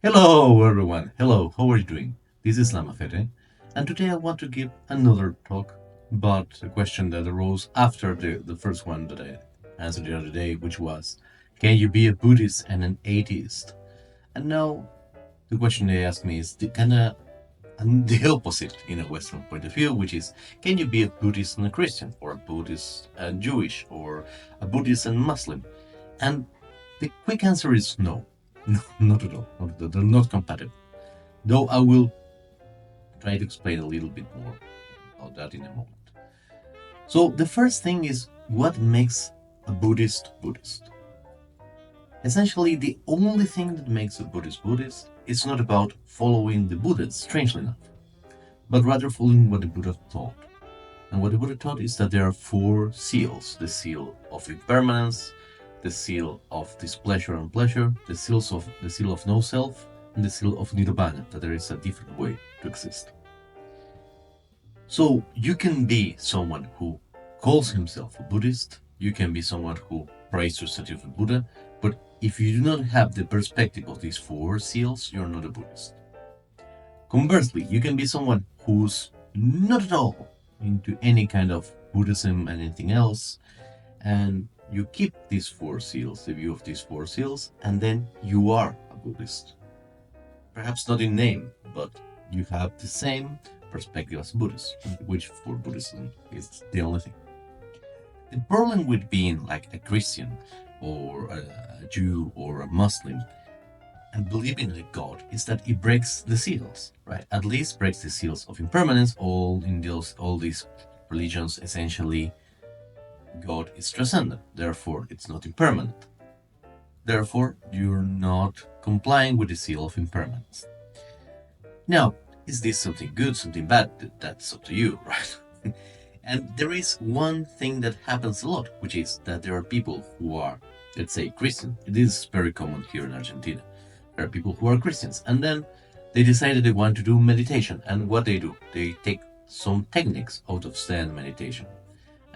Hello, everyone. Hello, how are you doing? This is Lama Fede, and today I want to give another talk about a question that arose after the first one that I answered the other day, which was, can you be a Buddhist and an atheist? And now the question they asked me is the kind of the opposite in a Western point of view, which is, can you be a Buddhist and a Christian, or a Buddhist and Jewish, or a Buddhist and Muslim? And the quick answer is no. No, not at all. Not at all. They're not compatible. Though I will try to explain a little bit more about that in a moment. So the first thing is, what makes a Buddhist Buddhist? Essentially, the only thing that makes a Buddhist Buddhist is not about following the Buddha, strangely enough, but rather following what the Buddha taught. And what the Buddha taught is that there are four seals: the seal of impermanence, the seal of displeasure and pleasure, the seal of no self, and the seal of nirvana, that there is a different way to exist. So you can be someone who calls himself a Buddhist, you can be someone who prays to a statue of Buddha, but if you do not have the perspective of these four seals, you're not a Buddhist. Conversely, you can be someone who's not at all into any kind of Buddhism and anything else, and you keep these four seals, the view of these four seals, and then you are a Buddhist. Perhaps not in name, but you have the same perspective as Buddhists, which for Buddhism is the only thing. The problem with being like a Christian or a Jew or a Muslim and believing in a God is that it breaks the seals, right? At least breaks the seals of impermanence. All these religions, essentially, God is transcendent, therefore it's not impermanent. Therefore, you're not complying with the seal of impermanence. Now, is this something good, something bad? That's up to you, right? And there is one thing that happens a lot, which is that there are people who are, let's say, Christian. It is very common here in Argentina. There are people who are Christians, and then they decided they want to do meditation. And what they do, they take some techniques out of Zen meditation,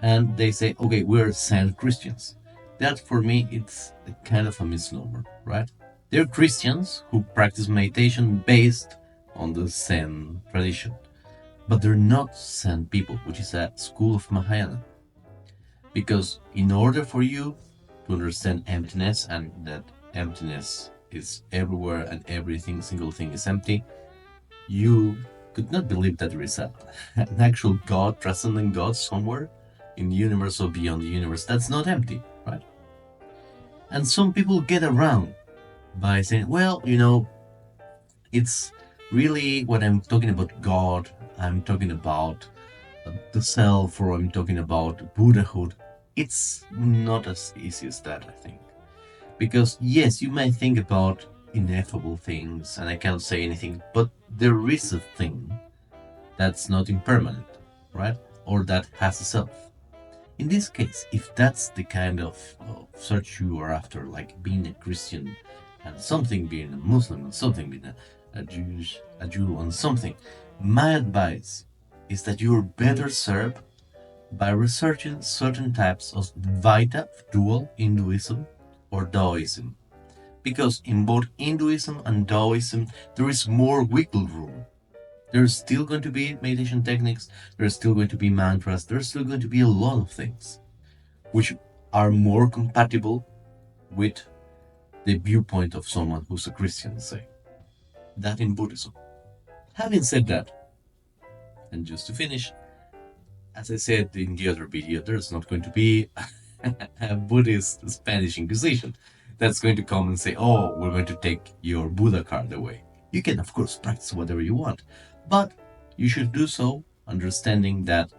and they say, okay, we're Zen Christians. That for me, it's a kind of a misnomer, right? They're Christians who practice meditation based on the Zen tradition, but they're not Zen people, which is a school of Mahayana. Because in order for you to understand emptiness, and that emptiness is everywhere and everything, single thing is empty, you could not believe that there is an actual God, transcendent God somewhere in the universe or beyond the universe that's not empty, right? And some people get around by saying, well, it's really, when I'm talking about God, I'm talking about the self, or I'm talking about Buddhahood. It's not as easy as that, I think. Because yes, you might think about ineffable things, and I can't say anything, but there is a thing that's not impermanent, right? Or that has a self. In this case, if that's the kind of search you are after, like being a Christian and something being a Muslim and something being a Jew and something, my advice is that you're better served by researching certain types of Vaita, dual Hinduism, or Taoism. Because in both Hinduism and Taoism, there is more wiggle room. There's still going to be meditation techniques, there's still going to be mantras, there's still going to be a lot of things which are more compatible with the viewpoint of someone who's a Christian, say, that in Buddhism. Having said that, and just to finish, as I said in the other video, there's not going to be a Buddhist Spanish Inquisition that's going to come and say, oh, we're going to take your Buddha card away. You can, of course, practice whatever you want, but you should do so understanding that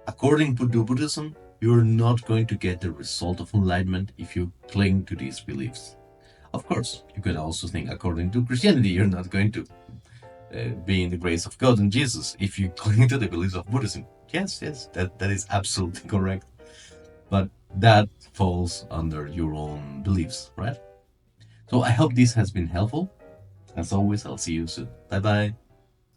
according to Buddhism, you're not going to get the result of enlightenment if you cling to these beliefs. Of course, you could also think according to Christianity, you're not going to be in the grace of God and Jesus if you cling to the beliefs of Buddhism. Yes, that is absolutely correct. But that falls under your own beliefs, right? So I hope this has been helpful. As always, I'll see you soon. Bye bye.